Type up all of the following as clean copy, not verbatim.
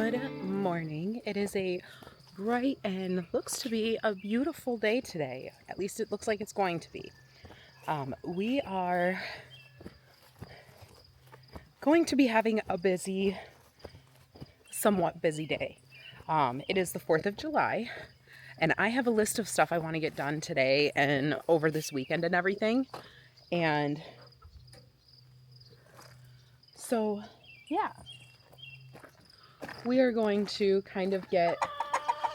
Good morning. It is a bright and looks to be a beautiful day today. At least it looks like it's going to be. We are going to be having a somewhat busy day. It is the 4th of July, and I have a list of stuff I want to get done today and over this weekend and everything. And so, yeah. We are going to kind of get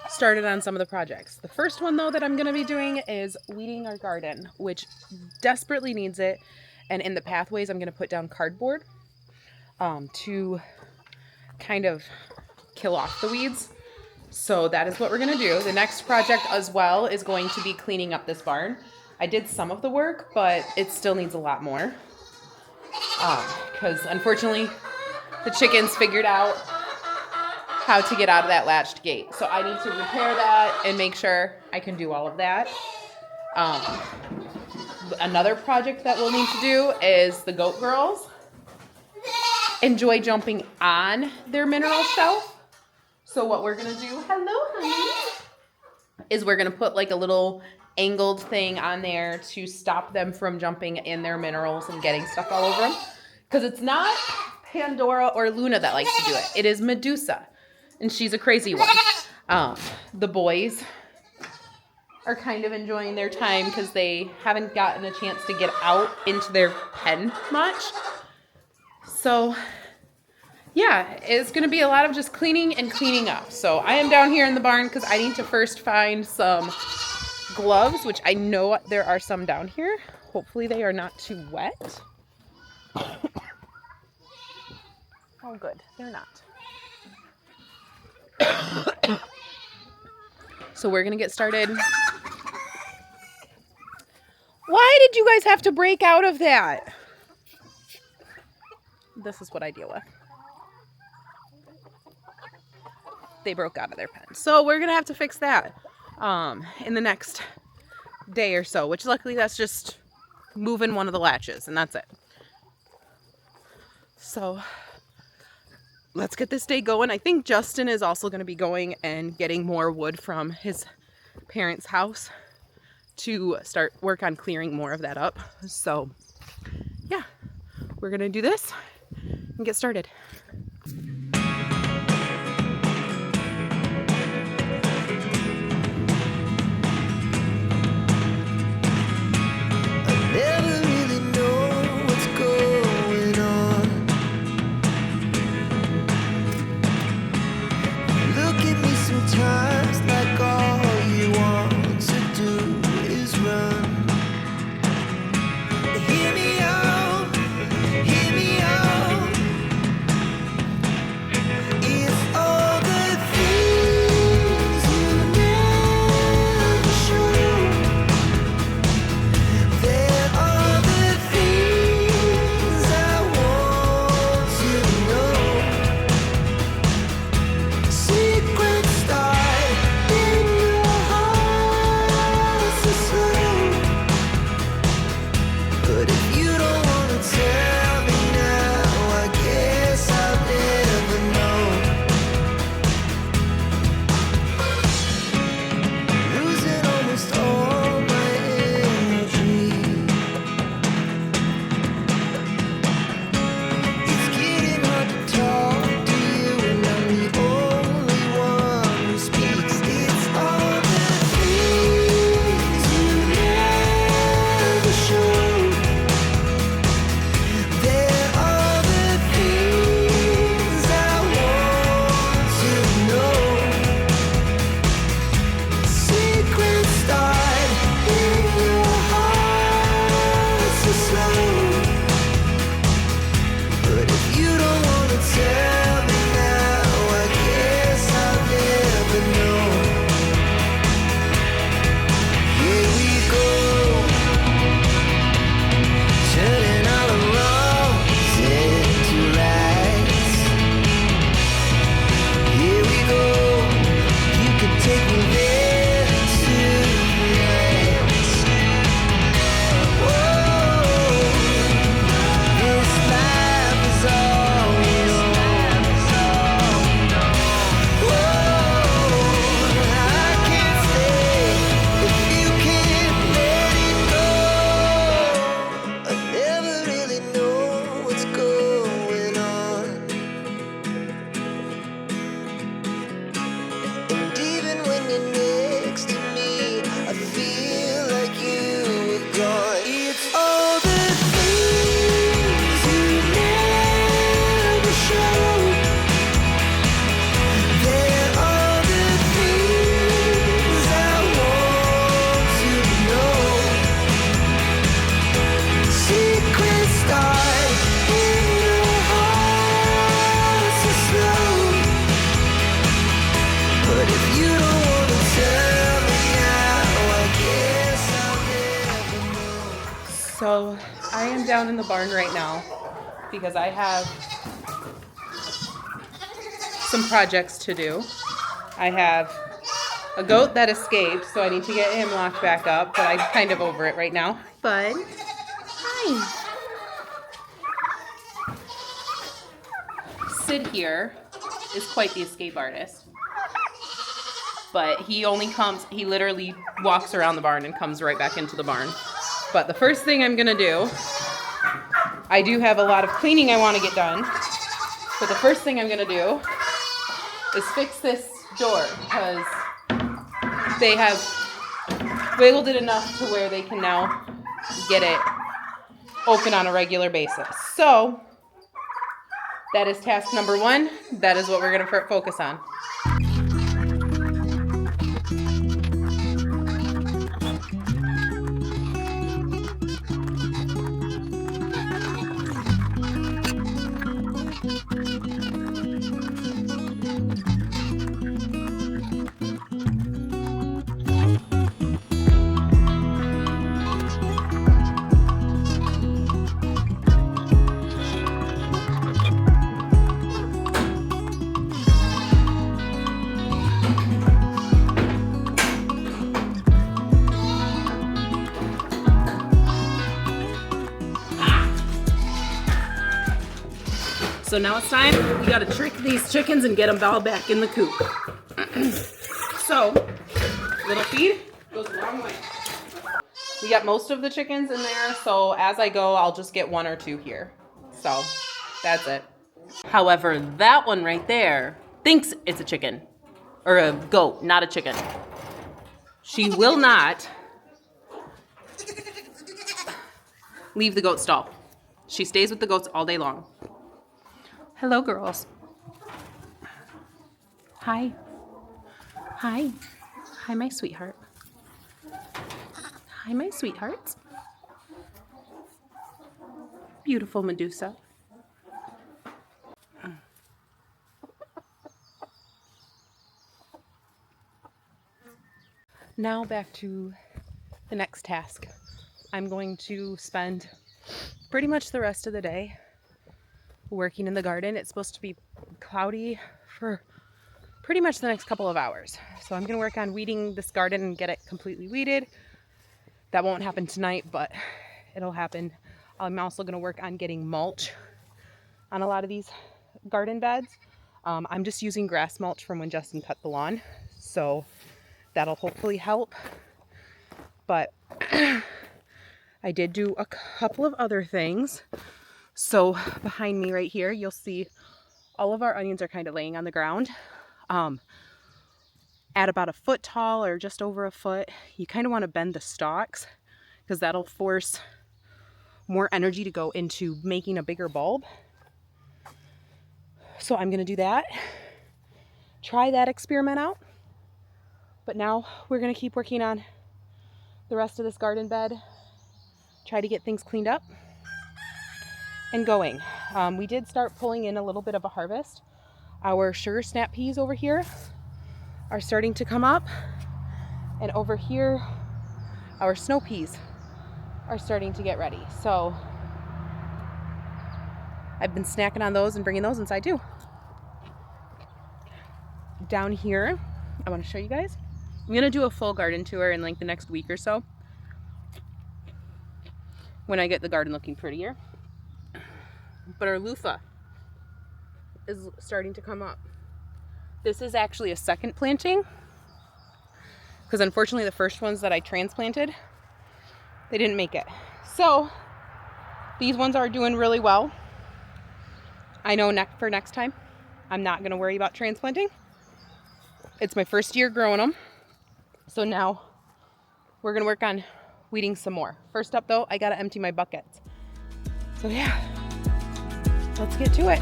started on some of the projects. The first one, though, that I'm going to be doing is weeding our garden, which desperately needs it. And in the pathways, I'm going to put down cardboard to kind of kill off the weeds. So that is what we're going to do. The next project as well is going to be cleaning up this barn. I did some of the work, but it still needs a lot more. Because unfortunately, the chickens figured out how to get out of that latched gate. So I need to repair that and make sure I can do all of that. Another project that we'll need to do is the goat girls enjoy jumping on their mineral shelf. So what we're gonna do, hello honey, is we're gonna put like a little angled thing on there to stop them from jumping in their minerals and getting stuff all over them. Because it's not Pandora or Luna that likes to do it. It is Medusa. And she's a crazy one. The boys are kind of enjoying their time because they haven't gotten a chance to get out into their pen much. So, yeah, it's going to be a lot of just cleaning and cleaning up. So I am down here in the barn because I need to first find some gloves, which I know there are some down here. Hopefully they are not too wet. Oh, good. They're not. So we're gonna get started. Why did you guys have to break out of that? This is what I deal with. They broke out of their pen. So we're gonna have to fix that in the next day or so, which luckily that's just moving one of the latches and that's it. So let's get this day going. I think Justin is also going to be going and getting more wood from his parents' house to start work on clearing more of that up. So yeah, we're going to do this and get started. Secret stars So I am down in the barn right now because I have some projects to do. I have a goat that escaped, so I need to get him locked back up, but I'm kind of over it right now. Bud, hi. Sid here is quite the escape artist, but he literally walks around the barn and comes right back into the barn. But the first thing I'm gonna do, I do have a lot of cleaning I want to get done, but the first thing I'm gonna do is fix this door because they have wiggled it enough to where they can now get it open on a regular basis. So that is task number one. That is what we're going to focus on. So now it's time, we gotta trick these chickens and get them all back in the coop. So, little feed goes a long way. We got most of the chickens in there, so as I go, I'll just get one or two here. So, that's it. However, that one right there thinks it's a chicken, or a goat, not a chicken. She will not leave the goat stall. She stays with the goats all day long. Hello, girls. Hi. Hi. Hi, my sweetheart. Hi, my sweethearts. Beautiful Medusa. Now back to the next task. I'm going to spend pretty much the rest of the day working in the garden. It's supposed to be cloudy for pretty much the next couple of hours. So I'm going to work on weeding this garden and get it completely weeded. That won't happen tonight, but it'll happen. I'm also going to work on getting mulch on a lot of these garden beds. I'm just using grass mulch from when Justin cut the lawn, so that'll hopefully help. But I did do a couple of other things. So behind me right here, you'll see all of our onions are kind of laying on the ground at about a foot tall or just over a foot. You kind of want to bend the stalks because that'll force more energy to go into making a bigger bulb. So I'm going to do that. Try that experiment out. But now we're going to keep working on the rest of this garden bed. Try to get things cleaned up and going. We did start pulling in a little bit of a harvest. Our sugar snap peas over here are starting to come up, and over here our snow peas are starting to get ready. So I've been snacking on those and bringing those inside too. Down here, I want to show you guys. I'm gonna do a full garden tour in like the next week or so when I get the garden looking prettier. But our loofah is starting to come up. This is actually a second planting because unfortunately the first ones that I transplanted, they didn't make it. So these ones are doing really well. I know for next time, I'm not gonna worry about transplanting. It's my first year growing them. So now we're gonna work on weeding some more. First up though, I gotta empty my buckets. So yeah, let's get to it.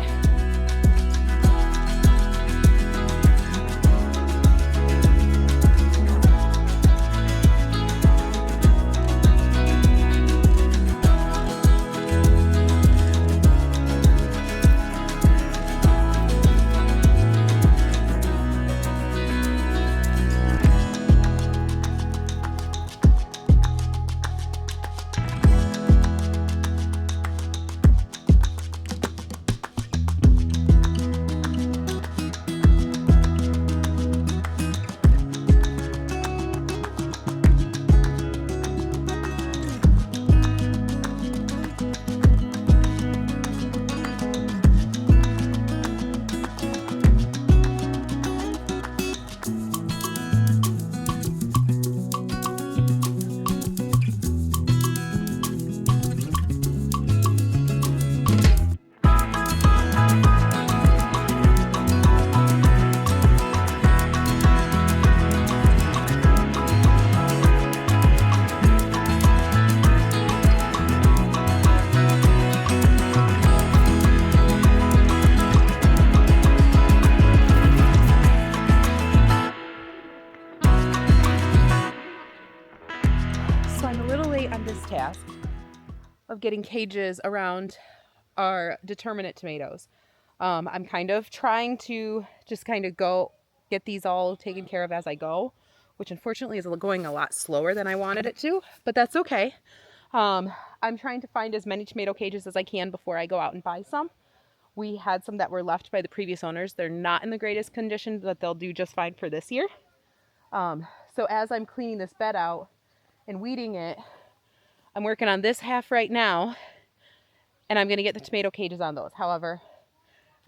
of getting cages around our determinate tomatoes. I'm kind of trying to just kind of go get these all taken care of as I go, which unfortunately is going a lot slower than I wanted it to, but that's okay. I'm trying to find as many tomato cages as I can before I go out and buy some. We had some that were left by the previous owners. They're not in the greatest condition, but they'll do just fine for this year. So as I'm cleaning this bed out and weeding it, I'm working on this half right now, and I'm going to get the tomato cages on those. However,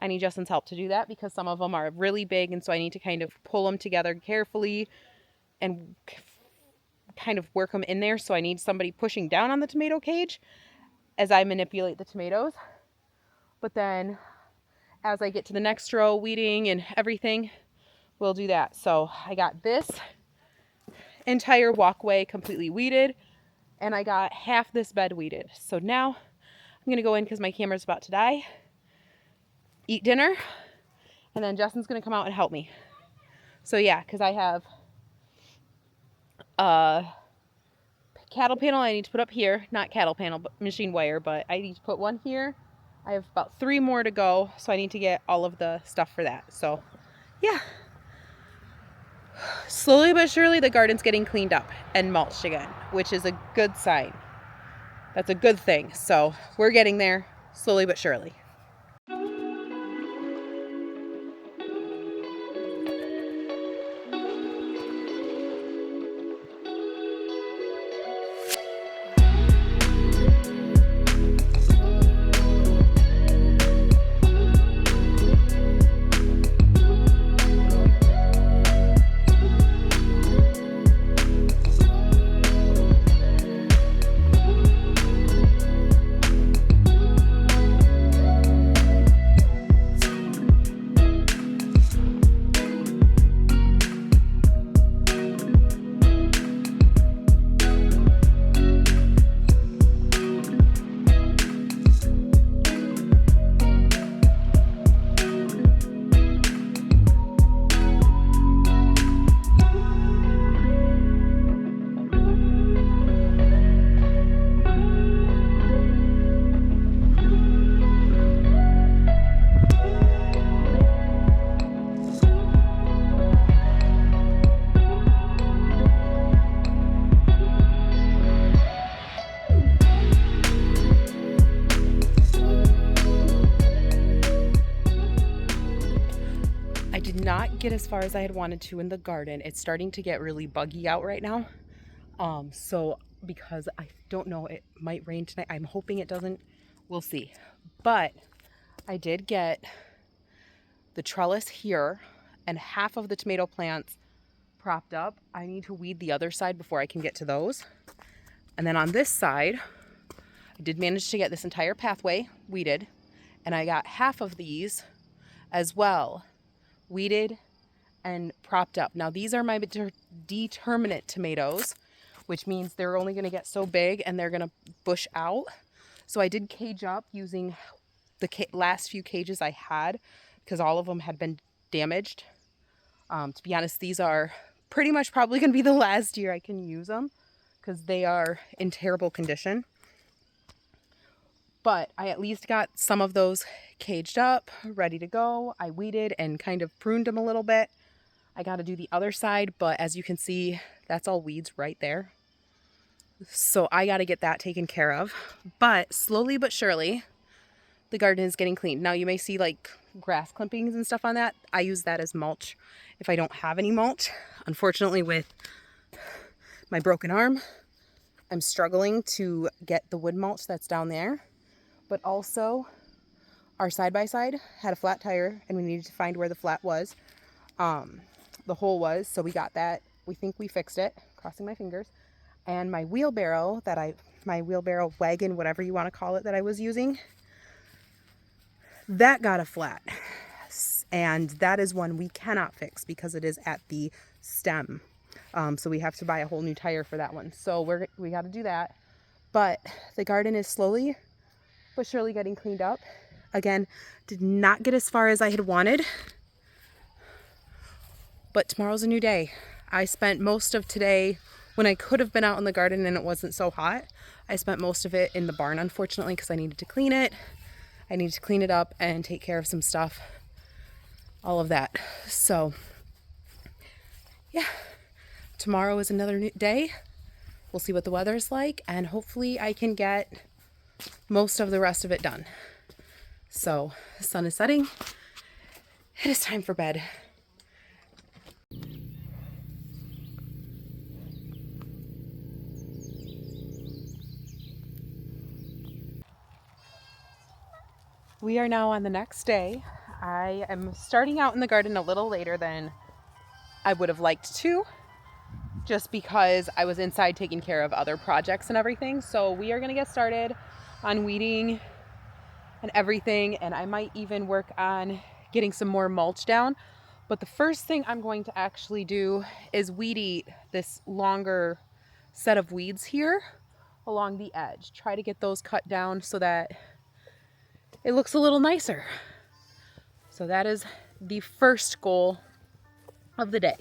I need Justin's help to do that because some of them are really big, and so I need to kind of pull them together carefully and kind of work them in there. So I need somebody pushing down on the tomato cage as I manipulate the tomatoes. But then as I get to the next row, weeding and everything, we'll do that. So I got this entire walkway completely weeded, and I got half this bed weeded. So now I'm going to go in because my camera's about to die, eat dinner, and then Justin's going to come out and help me. So yeah, because I have a cattle panel I need to put up here. Not cattle panel, but machine wire, but I need to put one here. I have about 3 more to go, so I need to get all of the stuff for that. So yeah, slowly but surely the garden's getting cleaned up and mulched again, which is a good sign. That's a good thing. So we're getting there slowly but surely. Not get as far as I had wanted to in the garden. It's starting to get really buggy out right now. So because I don't know, it might rain tonight. I'm hoping it doesn't. We'll see. But I did get the trellis here and half of the tomato plants propped up. I need to weed the other side before I can get to those. And then on this side, I did manage to get this entire pathway weeded, and I got half of these as well weeded and propped up. Now these are my determinate tomatoes, which means they're only going to get so big and they're going to bush out. So I did cage up using the last few cages I had because all of them had been damaged. To be honest, these are pretty much probably going to be the last year I can use them because they are in terrible condition. But I at least got some of those caged up, ready to go. I weeded and kind of pruned them a little bit. I got to do the other side, but as you can see, that's all weeds right there. So I got to get that taken care of. But slowly but surely, the garden is getting cleaned. Now you may see like grass clippings and stuff on that. I use that as mulch if I don't have any mulch. Unfortunately, with my broken arm, I'm struggling to get the wood mulch that's down there. But also, our side-by-side had a flat tire, and we needed to find where the flat was, the hole was, so we got that. We think we fixed it, crossing my fingers. And my wheelbarrow, my wheelbarrow wagon, whatever you want to call it, that I was using, that got a flat. And that is one we cannot fix because it is at the stem. So we have to buy a whole new tire for that one. So we got to do that. But the garden is slowly but surely getting cleaned up. Again, did not get as far as I had wanted, but tomorrow's a new day. I spent most of today when I could have been out in the garden and it wasn't so hot, I spent most of it in the barn, unfortunately, because I needed to clean it. I needed to clean it up and take care of some stuff, all of that. So yeah, tomorrow is another new day. We'll see what the weather's like, and hopefully I can get most of the rest of it done. So the sun is setting. It is time for bed. We are now on the next day. I am starting out in the garden a little later than I would have liked to, just because I was inside taking care of other projects and everything. So we are going to get started on weeding and everything, and I might even work on getting some more mulch down. But the first thing I'm going to actually do is weed eat this longer set of weeds here along the edge. Try to get those cut down so that it looks a little nicer. So that is the first goal of the day.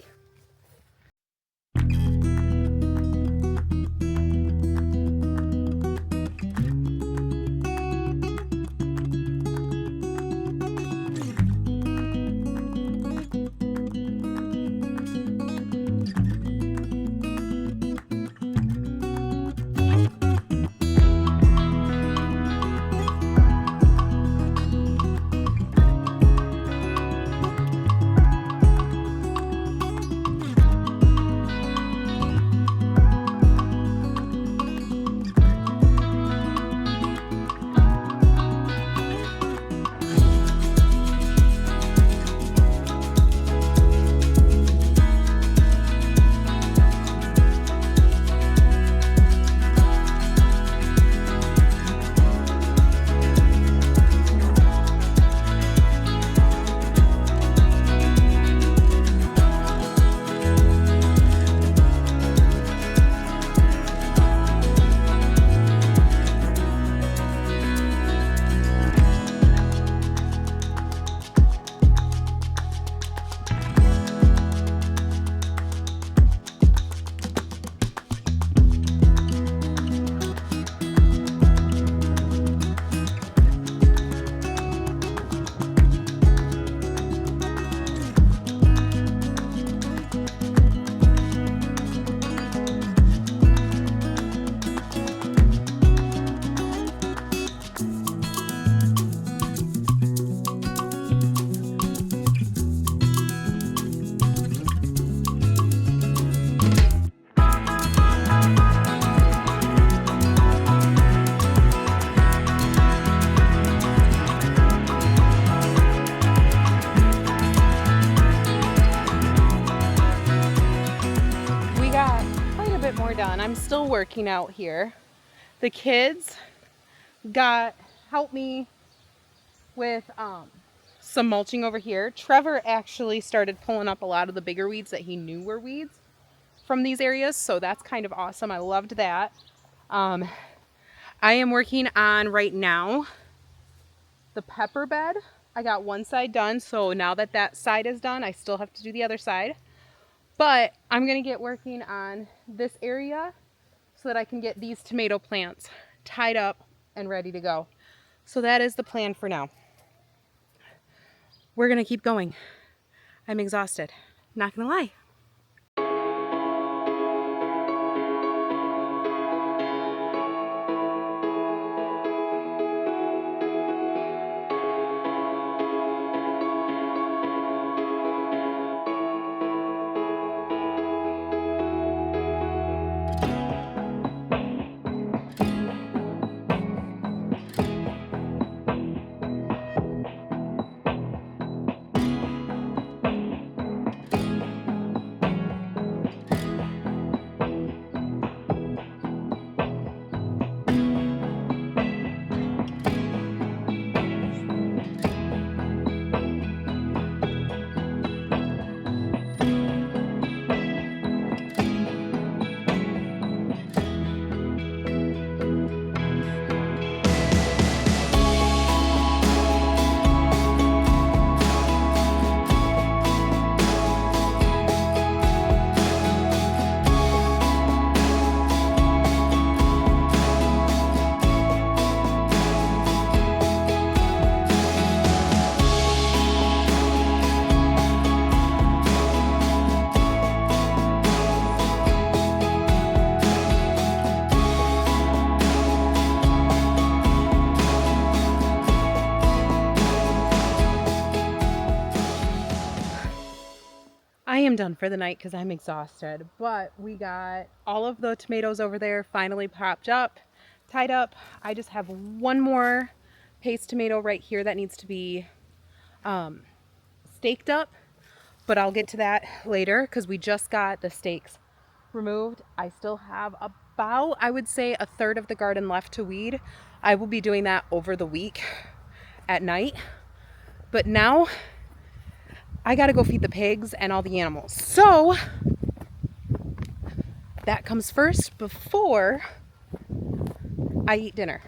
I'm still working out here. The kids helped me with some mulching over here. Trevor actually started pulling up a lot of the bigger weeds that he knew were weeds from these areas, so that's kind of awesome. I loved that. I am working on right now the pepper bed. I got one side done, so now that that side is done, I still have to do the other side. But I'm gonna get working on this area so that I can get these tomato plants tied up and ready to go. So that is the plan for now. We're gonna keep going. I'm exhausted, not gonna lie. I am done for the night because I'm exhausted. But we got all of the tomatoes over there finally popped up, tied up. I just have one more paste tomato right here that needs to be staked up. But I'll get to that later because we just got the stakes removed. I still have about, I would say, a third of the garden left to weed. I will be doing that over the week at night. But now I gotta go feed the pigs and all the animals. So that comes first before I eat dinner.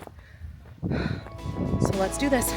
So let's do this.